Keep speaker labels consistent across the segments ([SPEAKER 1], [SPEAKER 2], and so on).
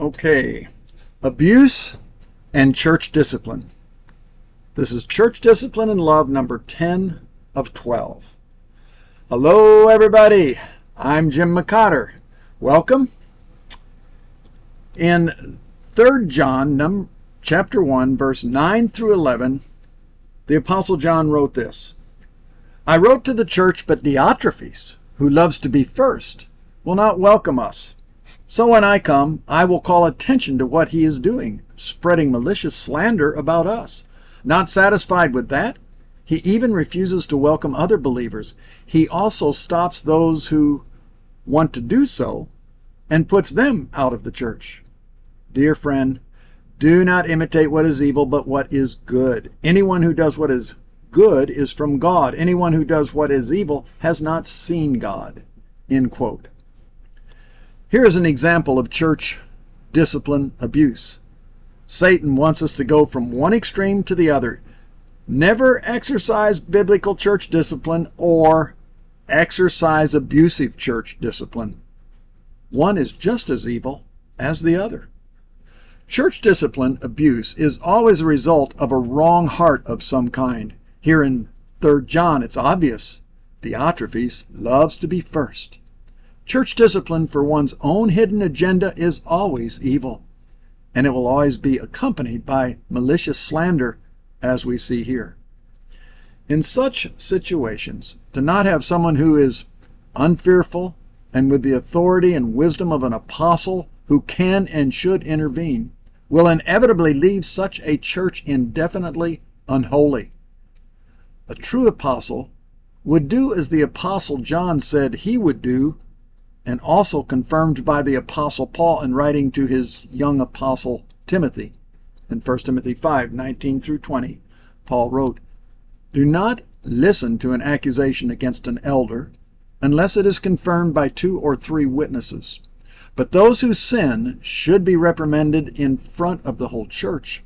[SPEAKER 1] Okay, abuse and church discipline. This is Church Discipline and Love number 10 of 12. Hello everybody, I'm Jim McCotter. Welcome. In 3 John chapter 1 verse 9 through 11, the Apostle John wrote this. I wrote to the church, but Diotrephes, who loves to be first, will not welcome us. So when I come, I will call attention to what he is doing, spreading malicious slander about us. Not satisfied with that, he even refuses to welcome other believers. He also stops those who want to do so and puts them out of the church. Dear friend, do not imitate what is evil, but what is good. Anyone who does what is good is from God. Anyone who does what is evil has not seen God. End quote. Here is an example of church discipline abuse. Satan wants us to go from one extreme to the other. Never exercise biblical church discipline or exercise abusive church discipline. One is just as evil as the other. Church discipline abuse is always a result of a wrong heart of some kind. Here in 3 John, it's obvious. Diotrephes loves to be first. Church discipline for one's own hidden agenda is always evil, and it will always be accompanied by malicious slander, as we see here. In such situations, to not have someone who is unfearful and with the authority and wisdom of an apostle who can and should intervene will inevitably leave such a church indefinitely unholy. A true apostle would do as the Apostle John said he would do, and also confirmed by the Apostle Paul in writing to his young apostle Timothy. In 1 Timothy 5:19 through 20, Paul wrote, Do not listen to an accusation against an elder unless it is confirmed by 2 or 3 witnesses. But those who sin should be reprimanded in front of the whole church.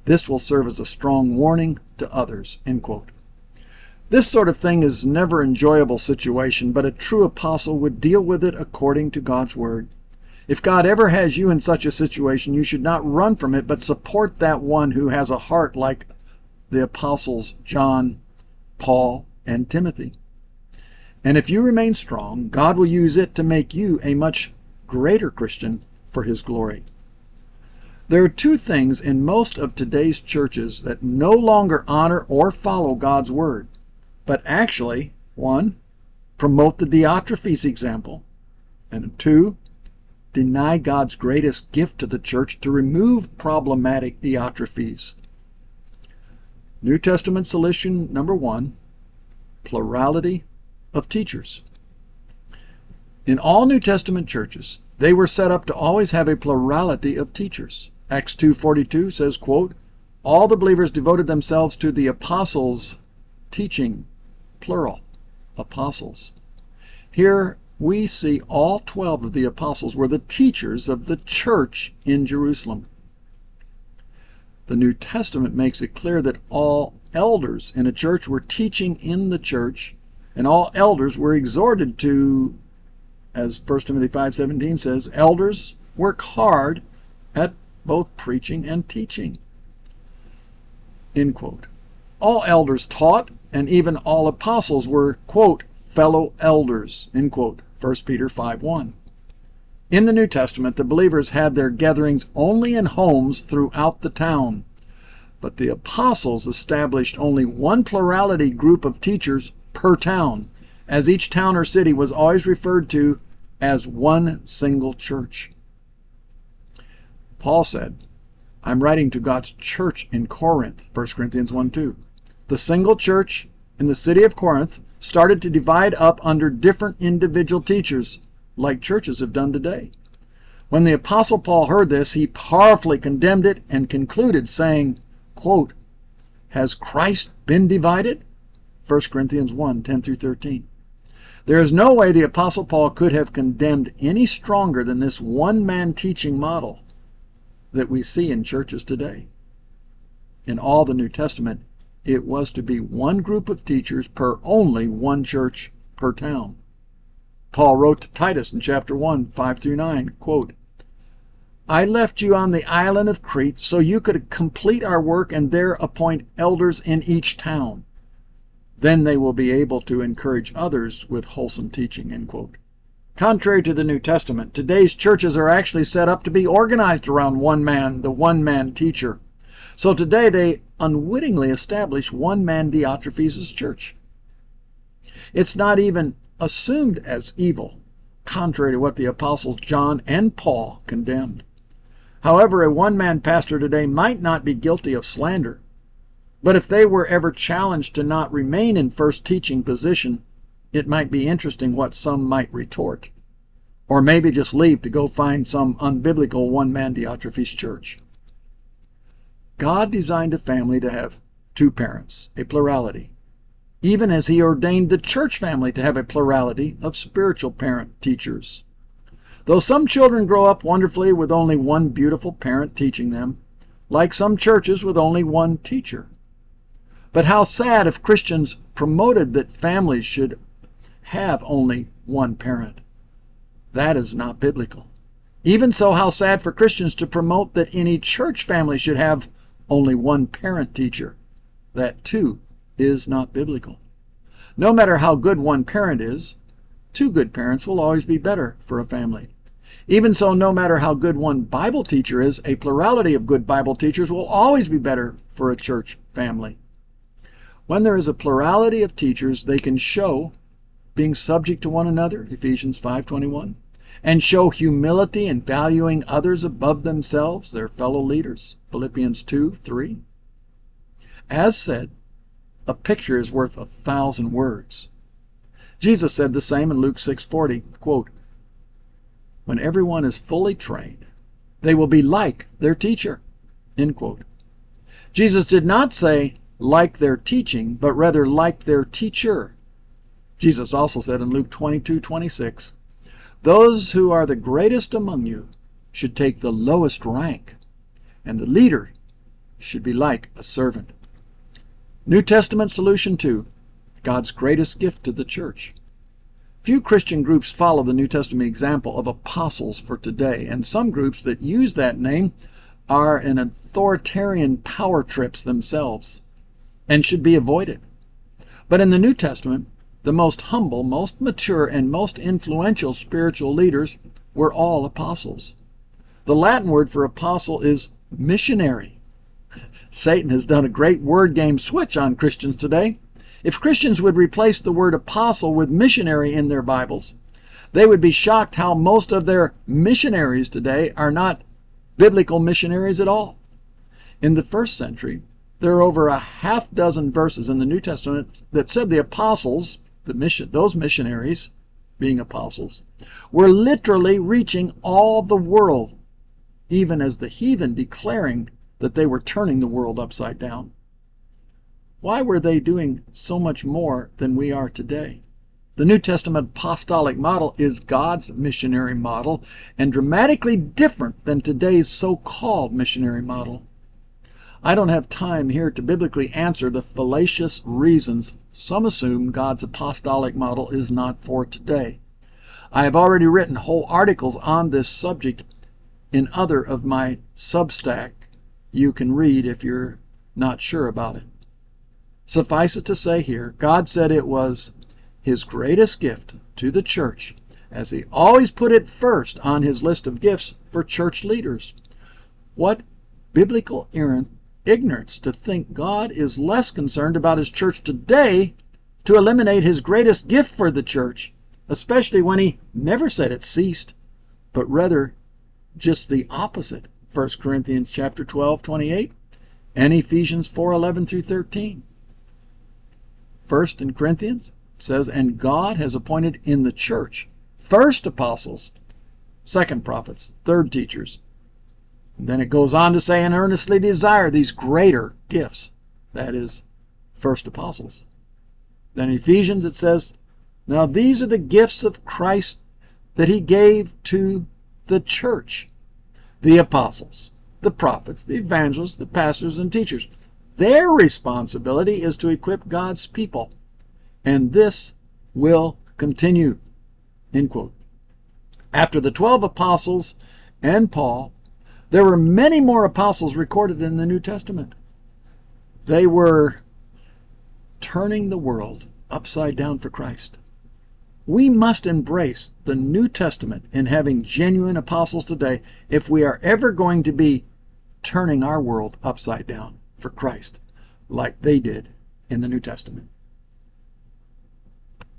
[SPEAKER 1] This will serve as a strong warning to others. End quote. This sort of thing is never an enjoyable situation, but a true apostle would deal with it according to God's word. If God ever has you in such a situation, you should not run from it, but support that one who has a heart like the apostles John, Paul, and Timothy. And if you remain strong, God will use it to make you a much greater Christian for his glory. There are 2 things in most of today's churches that no longer honor or follow God's word, but actually, 1, promote the Diotrephes example, and 2, deny God's greatest gift to the church to remove problematic Diotrephes. New Testament solution number 1, plurality of teachers. In all New Testament churches, they were set up to always have a plurality of teachers. Acts 2:42 says, quote, all the believers devoted themselves to the apostles' teaching, plural, apostles. Here we see all 12 of the apostles were the teachers of the church in Jerusalem. The New Testament makes it clear that all elders in a church were teaching in the church, and all elders were exhorted to, as 1 Timothy 5:17 says, elders work hard at both preaching and teaching. End quote. All elders taught, and even all apostles were, quote, fellow elders, end quote, 1 Peter 5:1. In the New Testament, the believers had their gatherings only in homes throughout the town, but the apostles established only one plurality group of teachers per town, as each town or city was always referred to as one single church. Paul said, I'm writing to God's church in Corinth, 1 Corinthians 1:2. The single church in the city of Corinth started to divide up under different individual teachers, like churches have done today. When the Apostle Paul heard this, he powerfully condemned it and concluded saying, quote, has Christ been divided? 1 Corinthians 1:10 through 13. There is no way the Apostle Paul could have condemned any stronger than this one-man teaching model that we see in churches today. In all the New Testament, it was to be one group of teachers per only one church per town. Paul wrote to Titus in chapter 1, 5 through 9, quote, I left you on the island of Crete so you could complete our work and there appoint elders in each town. Then they will be able to encourage others with wholesome teaching." End quote. Contrary to the New Testament, today's churches are actually set up to be organized around one man, the one-man teacher. So today they unwittingly establish one-man Diotrephes as church. It's not even assumed as evil, contrary to what the apostles John and Paul condemned. However, a one-man pastor today might not be guilty of slander, but if they were ever challenged to not remain in first teaching position, it might be interesting what some might retort, or maybe just leave to go find some unbiblical one-man Diotrephes church. God designed a family to have two parents, a plurality, even as he ordained the church family to have a plurality of spiritual parent teachers. Though some children grow up wonderfully with only one beautiful parent teaching them, like some churches with only one teacher. But how sad if Christians promoted that families should have only one parent. That is not biblical. Even so, how sad for Christians to promote that any church family should have only one parent teacher. That too is not biblical. No matter how good one parent is, two good parents will always be better for a family. Even so, no matter how good one Bible teacher is, a plurality of good Bible teachers will always be better for a church family. When there is a plurality of teachers, they can show being subject to one another, Ephesians 5:21, and show humility in valuing others above themselves, their fellow leaders, Philippians 2:3. As said, a picture is worth 1,000 words. Jesus said the same in Luke 6:40, quote, "When everyone is fully trained, they will be like their teacher," end quote. Jesus did not say like their teaching, but rather like their teacher. Jesus also said in Luke 22:26, "Those who are the greatest among you should take the lowest rank, and the leader should be like a servant." New Testament solution 2, God's greatest gift to the church. Few Christian groups follow the New Testament example of apostles for today, and some groups that use that name are in authoritarian power trips themselves and should be avoided. But in the New Testament, the most humble, most mature, and most influential spiritual leaders were all apostles. The Latin word for apostle is missionary. Satan has done a great word game switch on Christians today. If Christians would replace the word apostle with missionary in their Bibles, they would be shocked how most of their missionaries today are not biblical missionaries at all. In the first century, there are over a half dozen verses in the New Testament that said the apostles, those missionaries, being apostles, were literally reaching all the world, even as the heathen declaring that they were turning the world upside down. Why were they doing so much more than we are today? The New Testament apostolic model is God's missionary model and dramatically different than today's so-called missionary model. I don't have time here to biblically answer the fallacious reasons some assume God's apostolic model is not for today. I have already written whole articles on this subject in other of my Substack you can read if you're not sure about it. Suffice it to say here, God said it was his greatest gift to the church, as he always put it first on his list of gifts for church leaders. What biblical ignorance to think God is less concerned about his church today to eliminate his greatest gift for the church, especially when he never said it ceased, but rather just the opposite. 1 Corinthians chapter 12:28 and Ephesians 4:11 through 13. First in Corinthians says, "And God has appointed in the church first apostles, second prophets, third teachers." And then it goes on to say, "And earnestly desire these greater gifts," that is, first apostles. Then in Ephesians it says, "Now these are the gifts of Christ that he gave to the church, the apostles, the prophets, the evangelists, the pastors, and teachers. Their responsibility is to equip God's people, and this will continue." End quote. After the 12 apostles and Paul, There were many more apostles recorded in the New Testament. They were turning the world upside down for Christ. We must embrace the New Testament in having genuine apostles today if we are ever going to be turning our world upside down for Christ like they did in the New Testament.